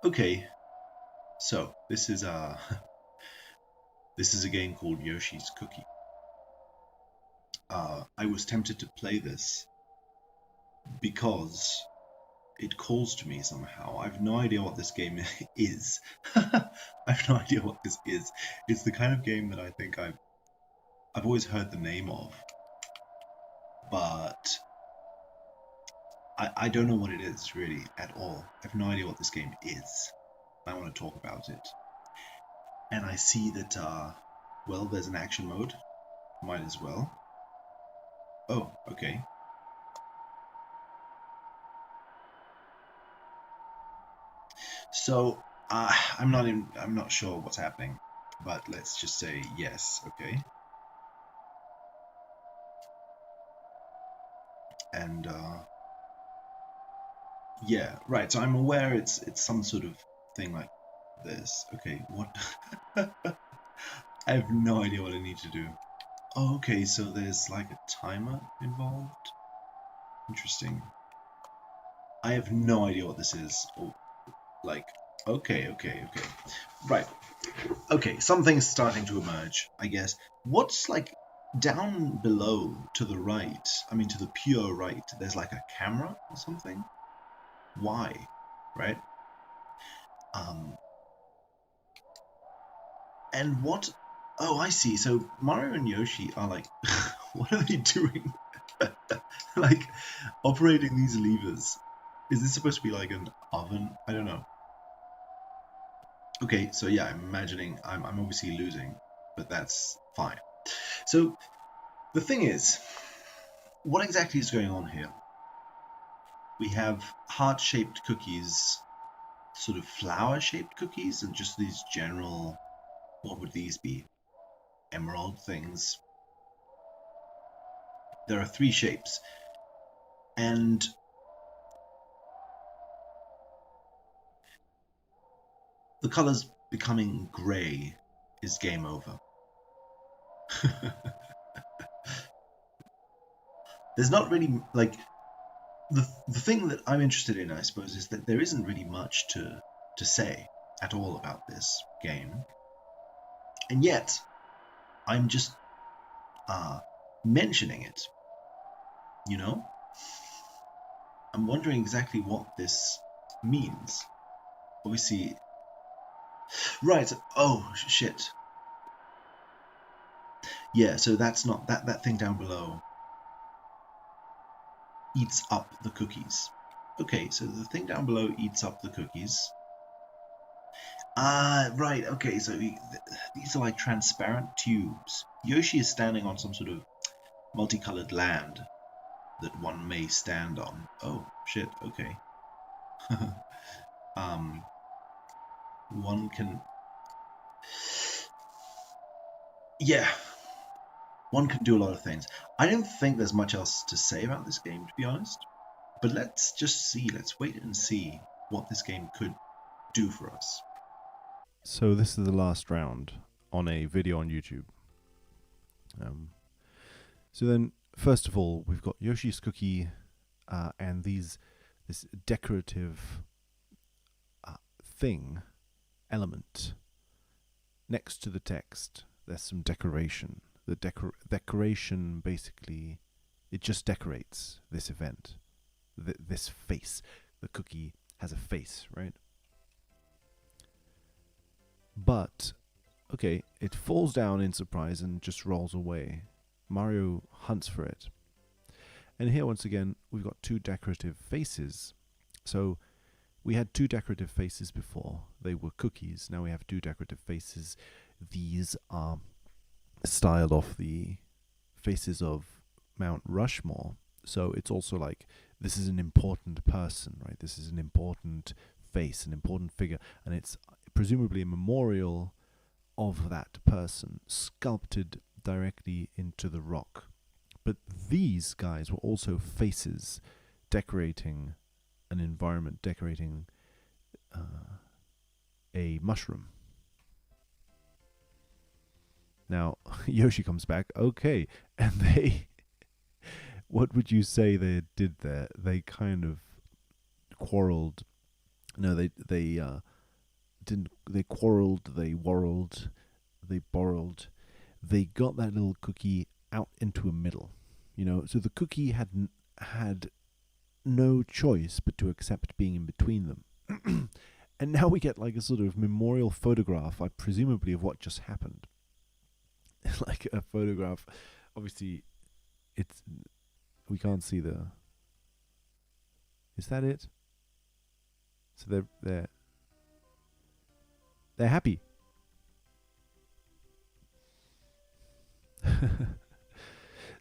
Okay, so this is this is a game called Yoshi's Cookie. I was tempted to play this because it calls to me somehow. I have no idea what this game is. I have no idea what this is. It's the kind of game that I think I've always heard the name of, but I don't know what it is really at all. I have no idea what this game is. I want to talk about it. And I see that well, there's an action mode. Might as well. Oh, okay. So I'm not sure what's happening, but let's just say yes, okay. And yeah, right. So I'm aware it's some sort of thing like this. Okay, what? I have no idea what I need to do. Oh, okay. So there's like a timer involved. Interesting. I have no idea what this is. Oh, like, okay. Right. Okay, something's starting to emerge, I guess. What's like down below to the right? I mean, to the pure right, there's like a camera or something? Why? Right? Um, and what? Oh, I see. So Mario and Yoshi are like, what are they doing? Like, operating these levers. Is this supposed to be like an oven? I don't know. Okay, so yeah, I'm imagining I'm obviously losing, but that's fine. So the thing is, what exactly is going on here? We have heart-shaped cookies, sort of flower-shaped cookies, and just these general, what would these be? Emerald things. There are three shapes, and the colors becoming gray is game over. There's not really, like, the thing that I'm interested in, I suppose, is that there isn't really much to say at all about this game, and yet I'm just uh, mentioning it. You know, I'm wondering exactly what this means. Obviously, right. Oh shit. Yeah. So that's not that thing down below eats up the cookies. Okay. So the thing down below eats up the cookies. Ah, right. Okay. So these are like transparent tubes. Yoshi is standing on some sort of multicolored land that one may stand on. Oh shit. Okay. um, one can. Yeah, one can do a lot of things. I don't think there's much else to say about this game, to be honest. But let's just see. Let's wait and see what this game could do for us. So this is the last round on a video on YouTube. Um, so then, first of all, we've got Yoshi's Cookie and this decorative thing element next to the text. There's some decoration. The decoration basically it just decorates this event. This face. The cookie has a face, right? But okay, it falls down in surprise and just rolls away. Mario hunts for it. And here, once again, we've got two decorative faces. So we had two decorative faces before. They were cookies. Now we have two decorative faces. These are styled off the faces of Mount Rushmore. So it's also like this is an important person, right? This is an important face, an important figure. And it's presumably a memorial of that person sculpted directly into the rock. But these guys were also faces decorating an environment, decorating a mushroom. Now, Yoshi comes back. Okay. And they. What would you say they did there? They kind of quarreled. No, they didn't. They quarreled. They worreled. They borrowed. They got that little cookie out into a middle. So the cookie had no choice but to accept being in between them. And now we get like a sort of memorial photograph, presumably, of what just happened. Like a photograph. Obviously, we can't see the. Is that it? So they're happy.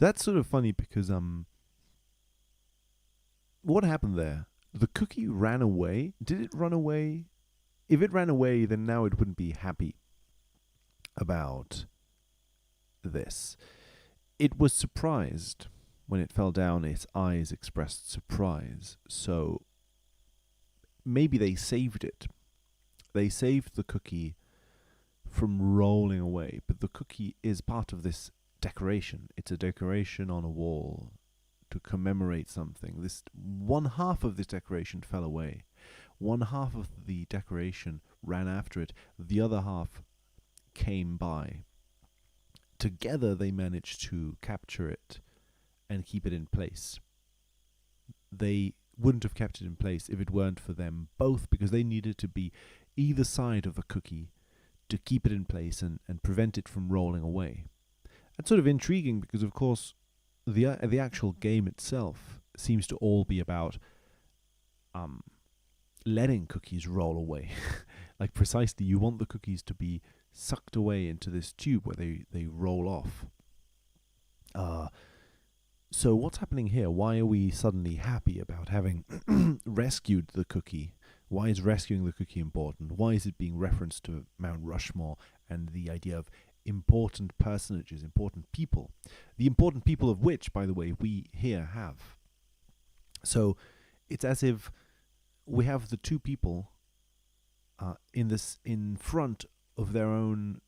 That's sort of funny because what happened there? The cookie ran away. Did it run away? If it ran away, then now it wouldn't be happy about this. It was surprised when it fell down. Its eyes expressed surprise. So maybe they saved it. They saved the cookie from rolling away, but the cookie is part of this decoration. It's a decoration on a wall to commemorate something. This one half of this decoration fell away. One half of the decoration ran after it. The other half came by. Together they managed to capture it and keep it in place. They wouldn't have kept it in place if it weren't for them both, because they needed to be either side of the cookie to keep it in place and prevent it from rolling away. That's sort of intriguing because, of course, the actual game itself seems to all be about letting cookies roll away. Like, precisely, you want the cookies to be sucked away into this tube where they roll off. So what's happening here? Why are we suddenly happy about having rescued the cookie? Why is rescuing the cookie important? Why is it being referenced to Mount Rushmore and the idea of important personages, important people? The important people of which, by the way, we here have. So it's as if we have the two people in front of their own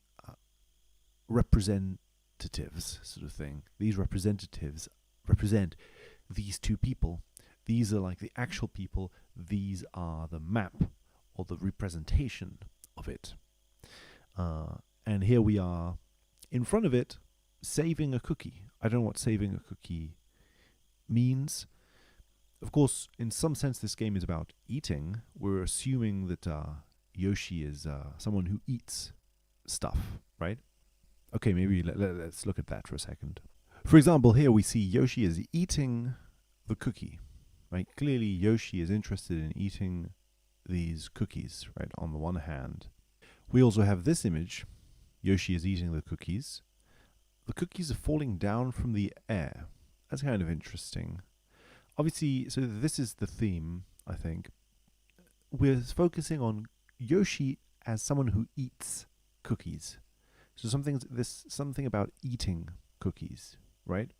representatives, sort of thing. These representatives represent these two people. These are like the actual people. These are the map or the representation of it. And here we are in front of it, saving a cookie. I don't know what saving a cookie means. Of course, in some sense, this game is about eating. We're assuming that Yoshi is someone who eats stuff, right? Okay, maybe let's look at that for a second. For example, here we see Yoshi is eating the cookie, right? Clearly, Yoshi is interested in eating these cookies, right, on the one hand. We also have this image. Yoshi is eating the cookies. The cookies are falling down from the air. That's kind of interesting. Obviously, so this is the theme, I think. We're focusing on Yoshi as someone who eats cookies. So something about eating cookies, right?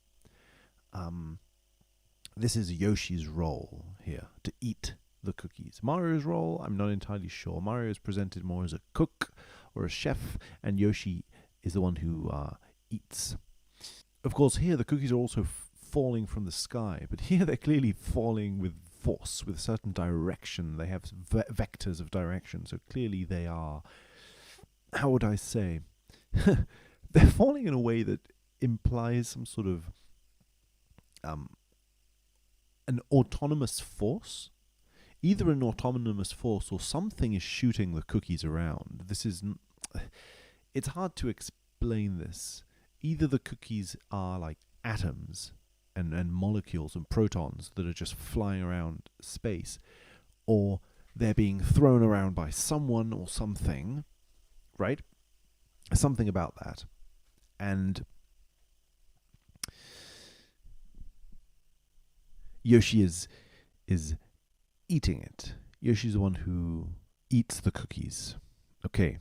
This is Yoshi's role here, to eat the cookies. Mario's role, I'm not entirely sure. Mario is presented more as a cook or a chef, and Yoshi is the one who eats. Of course, here the cookies are also falling from the sky, but here they're clearly falling with force, with certain direction. They have vectors of direction, so clearly they are, how would I say, they're falling in a way that implies some sort of an autonomous force. Either an autonomous force or something is shooting the cookies around. It's hard to explain this. Either the cookies are like atoms and molecules and protons that are just flying around space, or they're being thrown around by someone or something, right? Something about that. And Yoshi is eating it. Yoshi's the one who eats the cookies. Okay.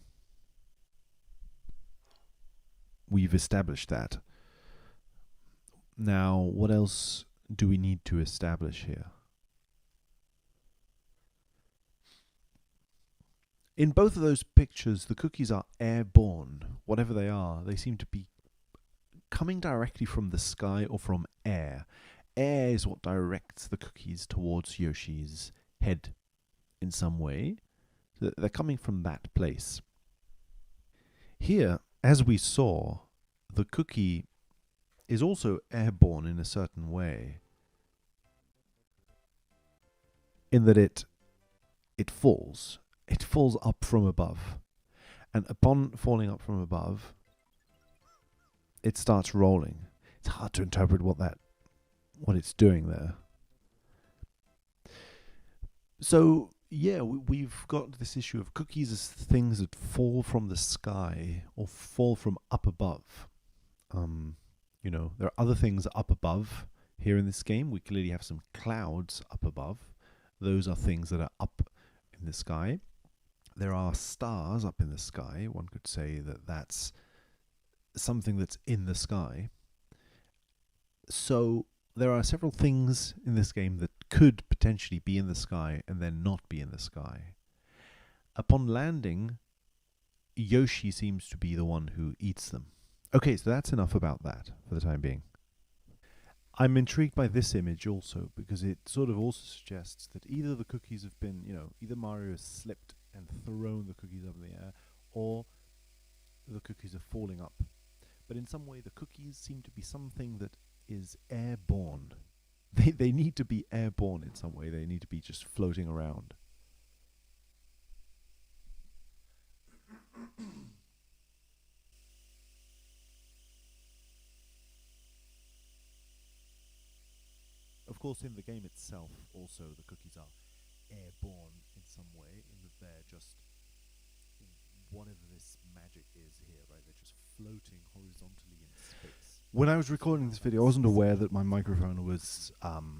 We've established that. Now, what else do we need to establish here? In both of those pictures, the cookies are airborne. Whatever they are, they seem to be coming directly from the sky or from air. Air is what directs the cookies towards Yoshi's head in some way. They're coming from that place. Here, as we saw, the cookie is also airborne in a certain way, in that it falls. It falls up from above. And upon falling up from above, it starts rolling. It's hard to interpret what it's doing there. So yeah, we've got this issue of cookies as things that fall from the sky or fall from up above. There are other things up above here in this game. We clearly have some clouds up above. Those are things that are up in the sky. There are stars up in the sky. One could say that that's something that's in the sky. So there are several things in this game that could potentially be in the sky and then not be in the sky. Upon landing, Yoshi seems to be the one who eats them. Okay, so that's enough about that for the time being. I'm intrigued by this image also because it sort of also suggests that either the cookies have been, either Mario has slipped and thrown the cookies up in the air, or the cookies are falling up. But in some way, the cookies seem to be something that is airborne. They need to be airborne in some way. They need to be just floating around. Of course, in the game itself, also, the cookies are airborne in some way, in that they're just whatever this magic is here, right? They're just floating horizontally in space. When I was recording this video, I wasn't aware that my microphone was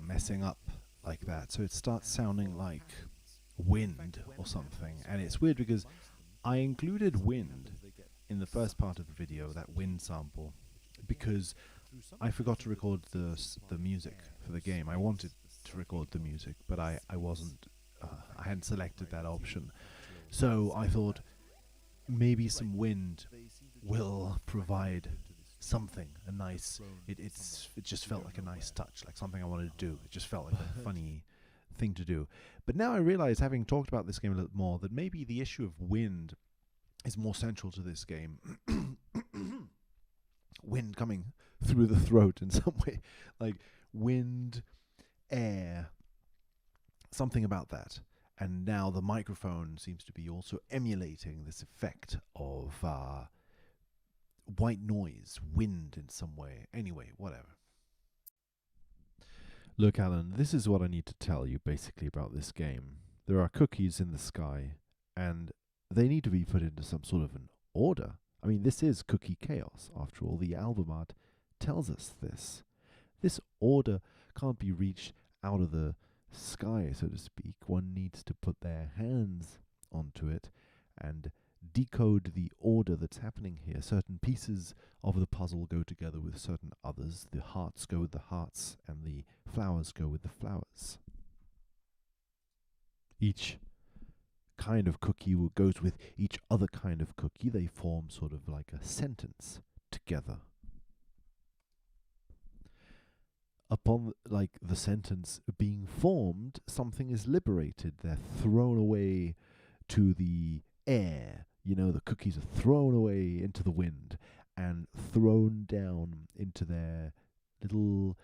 messing up like that, so it starts sounding like wind or something. And it's weird because I included wind in the first part of the video, that wind sample, because I forgot to record the music for the game. I wanted to record the music, but I wasn't. I hadn't selected that option, so I thought maybe some wind will provide something, a nice. It just felt like a nice touch, like something I wanted to do. It just felt like a funny thing to do. But now I realize, having talked about this game a little more, that maybe the issue of wind is more central to this game. Wind coming through the throat in some way, like wind, air, something about that. And now the microphone seems to be also emulating this effect of white noise, wind in some way. Anyway, whatever. Look, Alan, this is what I need to tell you basically about this game. There are cookies in the sky, and they need to be put into some sort of an order. I mean, this is cookie chaos. After all, the album art tells us this. This order can't be reached out of the sky, so to speak. One needs to put their hands onto it and decode the order that's happening here. Certain pieces of the puzzle go together with certain others. The hearts go with the hearts, and the flowers go with the flowers. Each kind of cookie goes with each other kind of cookie. They form sort of like a sentence together. Upon the sentence being formed, something is liberated. They're thrown away to the air. The cookies are thrown away into the wind and thrown down into their little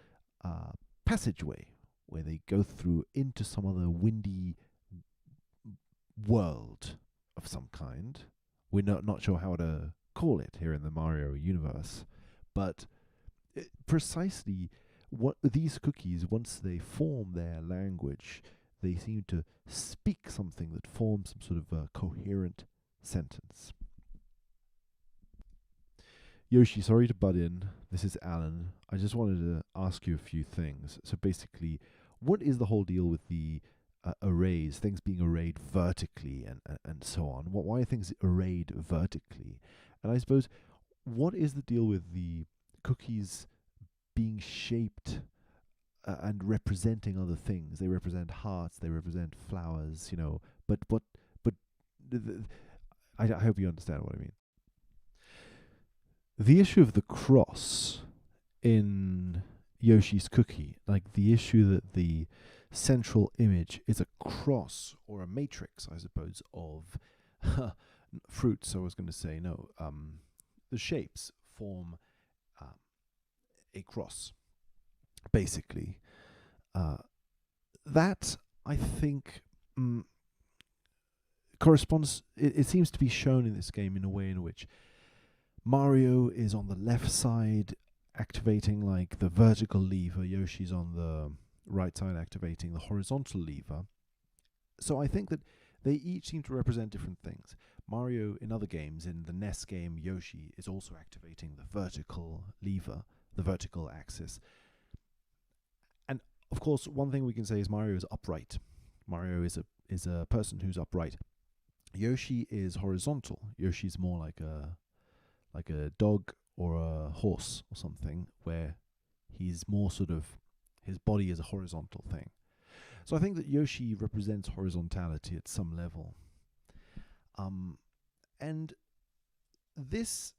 passageway where they go through into some other windy world of some kind. We're not sure how to call it here in the Mario universe, but precisely what these cookies, once they form their language, they seem to speak something that forms some sort of a coherent sentence. Yoshi, sorry to butt in. This is Alan. I just wanted to ask you a few things. So basically, what is the whole deal with the arrays, things being arrayed vertically and so on? Why are things arrayed vertically? And I suppose, what is the deal with the cookies being shaped and representing other things? They represent hearts, they represent flowers, but I hope you understand what I mean. The issue of the cross in Yoshi's cookie, like the issue that the central image is a cross or a matrix, I suppose, of fruits. I was going to say no. The shapes form um, a cross, basically. That I think corresponds. It seems to be shown in this game in a way in which Mario is on the left side, activating like the vertical lever. Yoshi's on the right side, activating the horizontal lever. So I think that they each seem to represent different things. Mario, in other games, in the NES game, Yoshi is also activating the vertical lever, the vertical axis. And of course, one thing we can say is Mario is upright. Mario is a person who's upright. Yoshi is horizontal. Yoshi's more like a dog or a horse or something, where he's more sort of, his body is a horizontal thing. So I think that Yoshi represents horizontality at some level. And this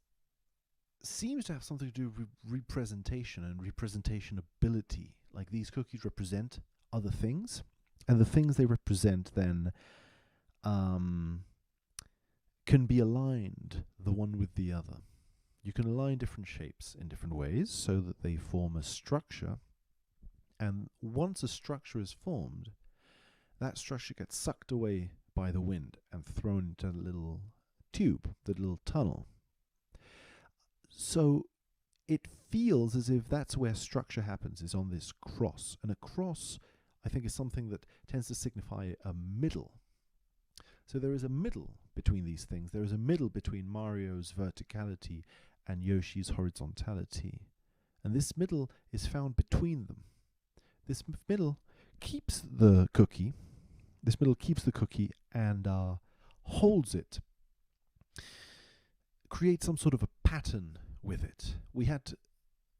seems to have something to do with representation and representation ability. Like, these cookies represent other things, and the things they represent then can be aligned, the one with the other. You can align different shapes in different ways so that they form a structure. And once a structure is formed, that structure gets sucked away by the wind and thrown into the little tube, the little tunnel. So it feels as if that's where structure happens, is on this cross. And a cross, I think, is something that tends to signify a middle. So there is a middle between these things. There is a middle between Mario's verticality and Yoshi's horizontality. And this middle is found between them. This middle keeps the cookie. This middle keeps the cookie and holds it. Creates some sort of a pattern with it. We had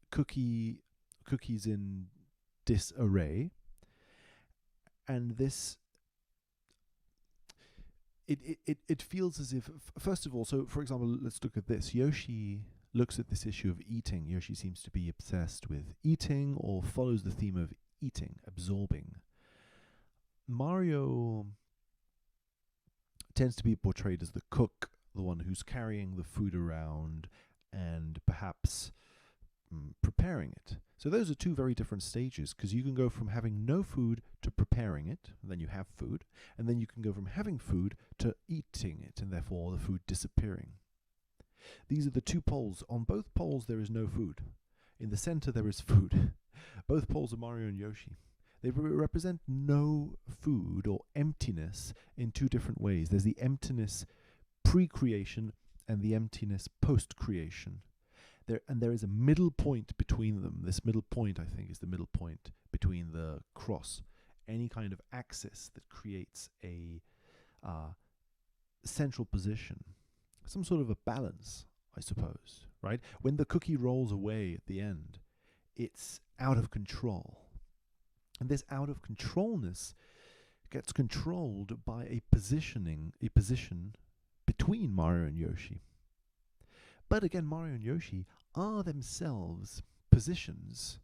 cookies in disarray, and this it feels as if, first of all, so for example, let's look at this. Yoshi looks at this issue of eating. Yoshi seems to be obsessed with eating, or follows the theme of eating, absorbing. Mario tends to be portrayed as the cook, the one who's carrying the food around and perhaps preparing it. So those are two very different stages, because you can go from having no food to preparing it, and then you have food, and then you can go from having food to eating it, and therefore the food disappearing. These are the two poles. On both poles there is no food. In the center there is food. Both poles are Mario and Yoshi. They represent no food or emptiness in two different ways. There's the emptiness pre-creation and the emptiness post-creation. There is a middle point between them. This middle point, I think, is the middle point between the cross. Any kind of axis that creates a central position. Some sort of a balance, I suppose, right? When the cookie rolls away at the end, it's out of control. And this out of controlness gets controlled by a position between Mario and Yoshi. But again, Mario and Yoshi are themselves positions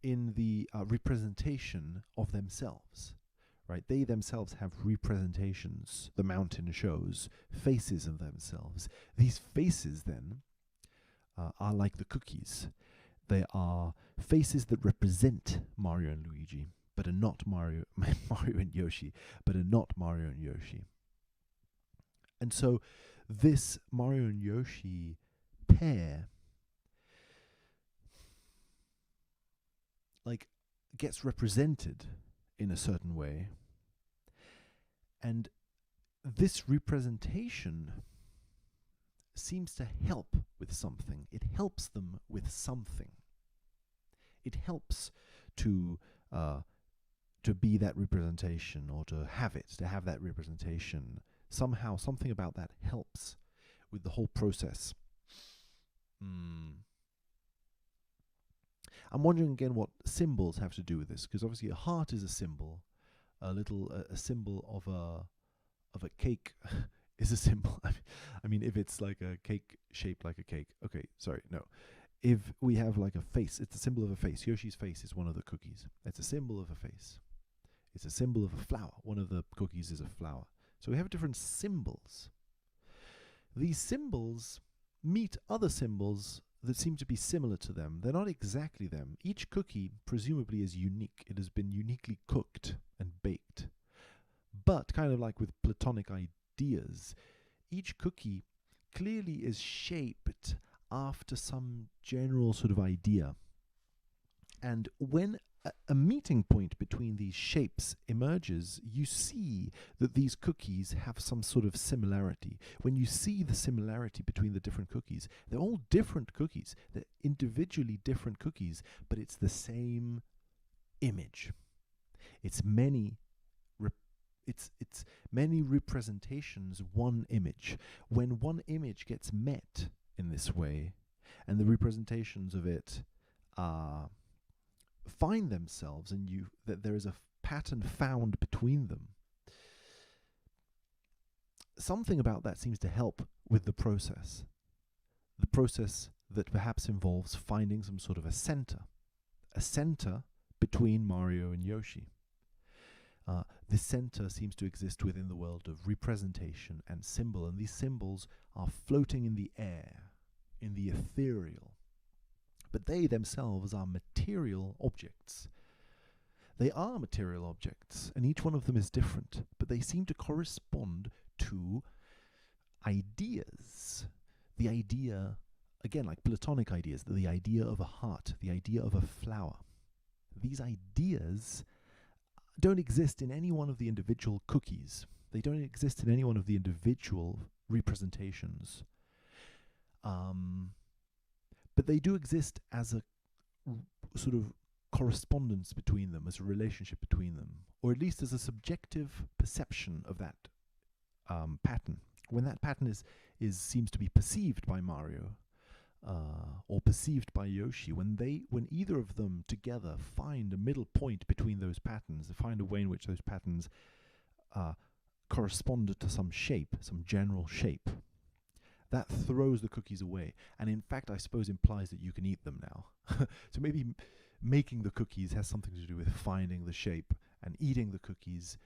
in the representation of themselves, right? They themselves have representations. The mountain shows faces of themselves. These faces then are like the cookies. They are faces that represent Mario and Luigi, but are not Mario and Yoshi, but are not Mario and Yoshi. And so this Mario and Yoshi pair like gets represented in a certain way, and this representation seems to help with something. It helps them with something. It helps to be that representation, or to have that representation. Somehow, something about that helps with the whole process. I'm wondering again what symbols have to do with this, because obviously a heart is a symbol. A symbol of a cake is a symbol. I mean, if it's like a cake shaped like a cake. Okay, sorry, no. If we have like a face, it's a symbol of a face. Yoshi's face is one of the cookies. It's a symbol of a face. It's a symbol of a flower. One of the cookies is a flower. So we have different symbols. These symbols meet other symbols that seem to be similar to them. They're not exactly them. Each cookie presumably is unique. It has been uniquely cooked and baked. But kind of like with Platonic ideas, each cookie clearly is shaped after some general sort of idea. And when a meeting point between these shapes emerges, you see that these cookies have some sort of similarity. When you see the similarity between the different cookies, they're all different cookies. They're individually different cookies, but it's the same image. It's many representations, one image. When one image gets met in this way, and the representations of it find themselves, and that there is a pattern found between them, something about that seems to help with the process. The process that perhaps involves finding some sort of a center between Mario and Yoshi. This center seems to exist within the world of representation and symbol, and these symbols are floating in the air, in the ethereal. But they themselves are material objects. They are material objects, and each one of them is different, but they seem to correspond to ideas. The idea, again, like Platonic ideas, the idea of a heart, the idea of a flower. These ideas don't exist in any one of the individual cookies. They don't exist in any one of the individual representations. But they do exist as a sort of correspondence between them, as a relationship between them, or at least as a subjective perception of that pattern. When that pattern seems to be perceived by Mario, or perceived by Yoshi, when either of them together find a middle point between those patterns, they find a way in which those patterns correspond to some shape, some general shape, that throws the cookies away, and in fact I suppose implies that you can eat them now. So maybe making the cookies has something to do with finding the shape, and eating the cookies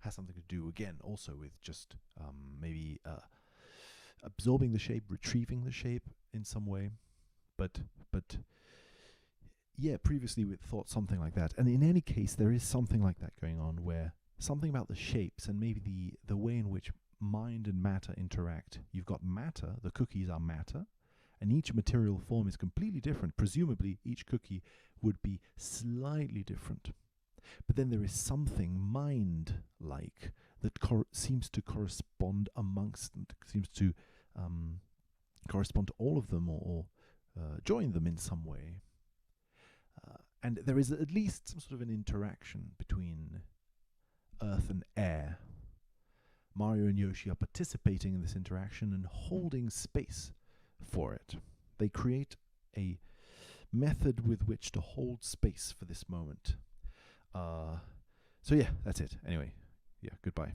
has something to do, again, also with just maybe absorbing the shape, retrieving the shape in some way. But yeah, previously we thought something like that. And in any case, there is something like that going on, where something about the shapes and maybe the way in which mind and matter interact. You've got matter, the cookies are matter, and each material form is completely different. Presumably, each cookie would be slightly different. But then there is something mind-like that seems to correspond amongst them, seems to correspond to all of them, or join them in some way. And there is at least some sort of an interaction between earth and air. Mario and Yoshi are participating in this interaction and holding space for it. They create a method with which to hold space for this moment. So yeah, that's it. Anyway, yeah, goodbye.